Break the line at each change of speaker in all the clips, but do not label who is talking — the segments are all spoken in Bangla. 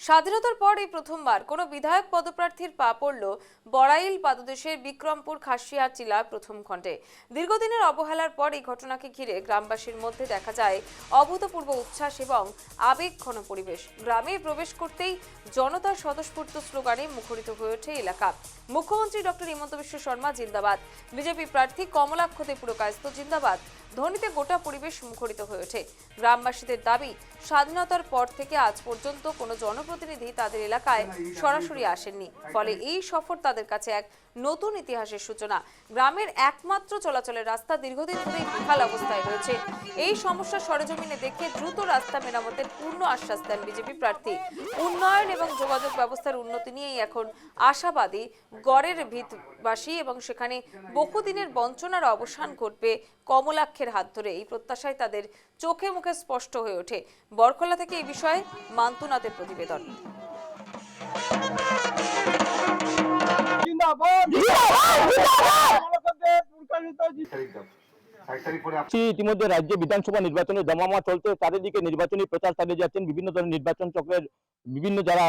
স্বাধীনতার পর এই প্রথমবার কোনো বিধায়ক পদপ্রার্থীর পা পড়ল বড়াইল পাদদেশের বিক্রমপুর খাসিয়াচিলা প্রথম খণ্ডে। দীর্ঘদিনের অবহেলার পর এই ঘটনাকে ঘিরে গ্রামবাসীর মধ্যে দেখা যায় অভূতপূর্ব উচ্ছ্বাস এবং আবেগঘন পরিবেশ। গ্রামে প্রবেশ করতেই জনতার স্বতঃস্ফূর্ত স্লোগানে মুখরিত হয়ে ওঠে এলাকা। মুখ্যমন্ত্রী ডক্টর হিমন্ত বিশ্ব শর্মা জিন্দাবাদ, বিজেপি প্রার্থী কমলাক্ষ দে পুরকায়স্থ জিন্দাবাদ ধ্বনিতে গোটা পরিবেশ মুখরিত হয়ে ওঠে। গ্রামবাসীদের দাবি, স্বাধীনতার পর থেকে আজ পর্যন্ত কোনো জনপ্রতিনিধি তাদের এলাকায় সরাসরি আসেননি, ফলে এই সফর তাদের কাছে এক নতুন ইতিহাসের সূচনা। গ্রামের একমাত্র চলাচলের রাস্তা দীর্ঘদিন ধরেই বেহাল অবস্থায় রয়েছে। এই সমস্যা সরেজমিনে দেখে দ্রুত রাস্তা মেরামতের পূর্ণ আশ্বাস দেন বিজেপি প্রার্থী। উন্নয়ন এবং যোগাযোগ ব্যবস্থার উন্নতি নিয়েই এখন আশাবাদী গড়ের ভিতবাসী এবং সেখানে বহুদিনের বঞ্চনার অবসান ঘটবে কমলাক্ষের হাত ধরে। এই প্রত্যাশায় তাদের চোখে মুখে স্পষ্ট হয়ে ওঠে। বরখলা থেকে এই বিষয়ে মান্তুনাথের প্রতিবেদন।
ইতিমধ্যে রাজ্যে বিধানসভা নির্বাচনের জমামা চলছে, চারিদিকে নির্বাচনী প্রচার চালিয়ে যাচ্ছেন বিভিন্ন ধরনের নির্বাচন চক্রের বিভিন্ন যারা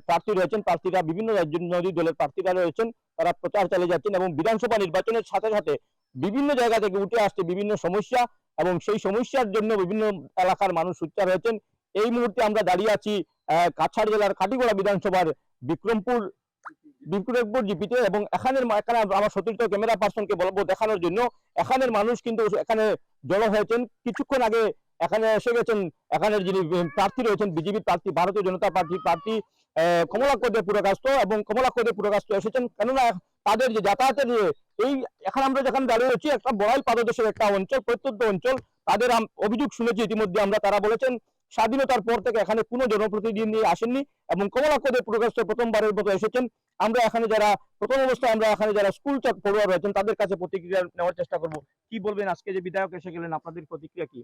প্রার্থী রয়েছেন, প্রার্থীরা বিভিন্ন রাজনৈতিক দলের প্রার্থীরা রয়েছেন, তারা প্রচার চালিয়ে যাচ্ছেন এবং বিধানসভা নির্বাচনের সাথে সাথে বিভিন্ন জায়গা থেকে উঠে আসছে বিভিন্ন সমস্যা এবং সেই সমস্যার জন্য বিভিন্ন এলাকার মানুষ সোচ্চার হয়েছেন। এই মুহূর্তে আমরা দাঁড়িয়ে আছি কাছাড় জেলার কাটিগড়া বিধানসভার বিক্রমপুর জিপিতে এবং এখানে আমার সতীর্থ ক্যামেরা পার্সনকে বলবো দেখানোর জন্য এখানের মানুষ কিন্তু এখানে জড়ো হয়েছেন। কিছুক্ষণ আগে এখানে এসে গেছেন এখানের যিনি প্রার্থী রয়েছেন বিজেপি প্রার্থী, ভারতীয় জনতা পার্টির প্রার্থী কমলাক্ষ দে পুরকায়স্থ, এবং কমলাক্ষ দে পুরকায়স্থ এসেছেন কেননা তাদের যে যাতায়াতের এই এখানে আমরা যেখানে দাঁড়িয়ে রয়েছি একটা বড়াইল পাদদেশের একটা অঞ্চল, প্রত্যন্ত অঞ্চল। তাদের অভিযোগ শুনেছি ইতিমধ্যে আমরা, তারা বলেছেন স্বাধীনতার পর থেকে এখানে কোনো জনপ্রতিনিধি আসেননি এবং কমলাক্ষ দে পুরকায়স্থ প্রথমবারের মতো এসেছেন। আমরা এখানে যারা প্রথম অবস্থায় আমরা এখানে যারা স্কুল পড়ুয়া রয়েছেন তাদের কাছে প্রতিক্রিয়া নেওয়ার চেষ্টা করব। কি বলবেন, আজকে যে বিধায়ক এসে গেলেন আপনাদের প্রতিক্রিয়া কি?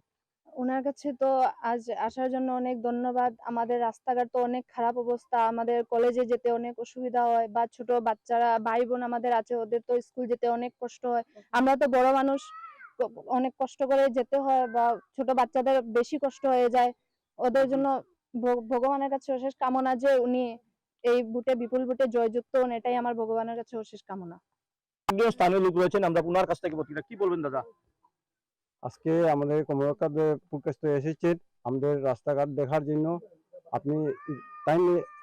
ওনার কাছে তো আজ আসার জন্য অনেক ধন্যবাদ। আমাদের রাস্তাঘাট তো অনেক খারাপ অবস্থা, আমাদের কলেজে যেতে অনেক অসুবিধা হয়, বা ছোট বাচ্চারা ভাই বোন আমাদের আছে, ওদের তো স্কুল যেতে অনেক কষ্ট হয়। আমরা তো বড় মানুষ, অনেক কষ্ট করে যেতে হয়, বা ছোট বাচ্চাদের বেশি কষ্ট হয়ে যায়। ওদের জন্য ভগবানের কাছে অশেষ কামনা যে উনি এই বুটে বিপুল বুটে জয়যুক্ত হন, এটাই আমার ভগবানের কাছে অশেষ কামনা।
স্থানীয় লোক রয়েছেন, আমরা ওনার কাছ থেকে প্রতিক্রিয়া কি বলবেন দাদা?
আজকে আমাদের কমলাক্ষ দে পুরকায়স্থ এসেছেন আমাদের রাস্তাঘাট দেখার জন্য। আপনি তাই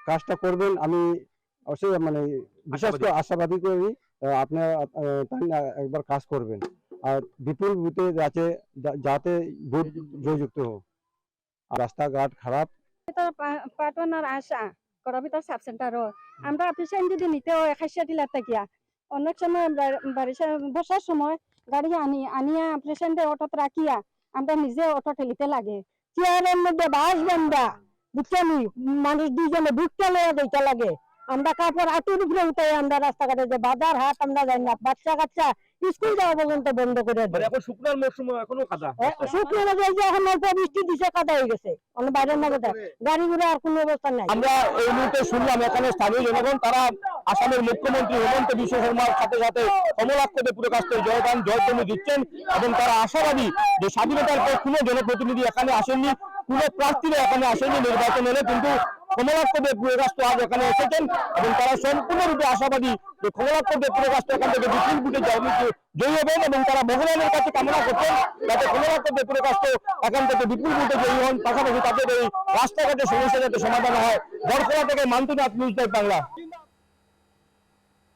কাজটা করবেন, আমি অবশ্যই মানে বিশেষ করে আশাবাদী করি আপনার তাই একবার কাজ করবেন আর বিপুল বুথে যাতে ভোট জয়যুক্ত হোক। আর রাস্তাঘাট খারাপ
পাটনার আশা করার ভিতর সাব সেন্টারও আমরা পেশেন্ট যদি নিতে হয় খাসিয়াটিলা থাকিয়া অনেক সময় বসার সময় গাড়ি আনিয়া পেশেন্টের অটোত রাখিয়া আমরা নিজে অটো ঠেলিতে লাগে। চেয়ারের মধ্যে বাস বান্ধা বুঝছেন, মানুষ দুইজনে বুকটা লইয়া দিতে লাগে। আমরা কাপড় আটুর উপরে উঠে আমরা রাস্তাঘাটে যে বাজার হাট আমরা যাই না, বাচ্চা কাচ্চা স্কুল যাওয়া পর্যন্ত বন্ধ করে দেয়।
এখন শুকনার মৌসুম এখনো কাদা,
শুকনো মাঝে যে এখন অল্প বৃষ্টি দিছে কাদা হয়ে গেছে, অন্য বাইরের না কোথায় গাড়ি ঘোড়া আর কোনো অবস্থা নাই।
আমরা এই মুহূর্তে শুনলাম এখানে স্থানীয় জনগণ তারা আসামের মুখ্যমন্ত্রী হিমন্ত বিশ্ব শর্মার সাথে সাথে কমলাক্ষ দে পুরকায়স্থের জয়ধ্বনি দিচ্ছেন এবং তারা আশাবাদী যে স্বাধীনতার পর কোনো জনপ্রতিনিধি এখানে আসেননি, কোনো প্রার্থীরা এখানে আসেননি নির্বাচন হলে, কিন্তু কমলাক্ষ দে পুরকায়স্থ আজ এখানে এসেছেন এবং তারা সম্পূর্ণরূপে আশাবাদী যে কমলাক্ষ দে পুরকায়স্থ এখান থেকে বিপুল ভোটে জয়ী হবেন এবং তারা ভগবানের কাছে কামনা করছেন যাতে কমলাক্ষ দে পুরকায়স্থ এখান থেকে বিপুল ভোটে জয়ী হন, পাশাপাশি তাদের এই রাস্তাঘাটের সমস্যা যাতে সমাধান হয়। বরখলা থেকে মান্তুনাথ, নিউজ লাইভ বাংলা।